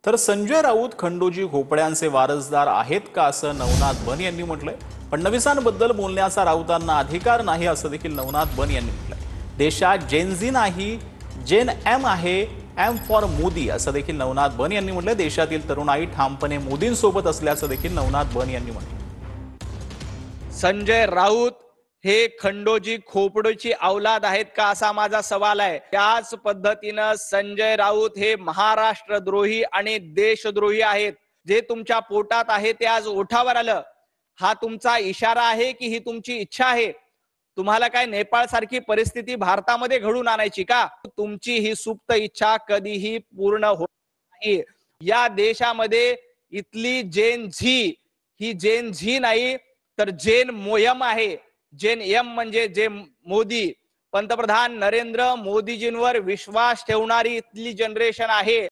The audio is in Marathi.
तर संजय राऊत खंडोजी घोपड्यांचे वारसदार आहेत का असं नवनाथ बन यांनी म्हटलंय। फडणवीसांबद्दल बोलण्याचा राऊतांना अधिकार नाही असं देखील नवनाथ बन यांनी म्हटलंय। देशात जेन झी नाही, जेन एम आहे, एम फॉर मोदी असं देखील नवनाथ बन यांनी म्हटलंय। देशातील तरुणाई ठामपणे मोदींसोबत असल्याचं देखील नवनाथ बन यांनी म्हटलं। संजय राऊत हे खंडोजी खोपडोची औलाद आहेत का असा माझा सवाल आहे। त्याच पद्धतीनं संजय राऊत हे महाराष्ट्रद्रोही आणि देशद्रोही आहेत। जे तुमच्या पोटात आहे ते आज ओठावर आलं। हा तुमचा इशारा आहे की ही तुमची इच्छा आहे? तुम्हाला काय नेपाळ सारखी परिस्थिती भारतामध्ये घडून आणायची का? तुमची ही सुप्त इच्छा कधीही पूर्ण होत नाही। या देशामध्ये इथली जेन झी ही जेन झी नाही तर जेन मोयम आहे। जेन एम म्हणजे जे मोदी, पंतप्रधान नरेंद्र मोदीजींवर विश्वास ठेवणारी इथली जनरेशन आहे।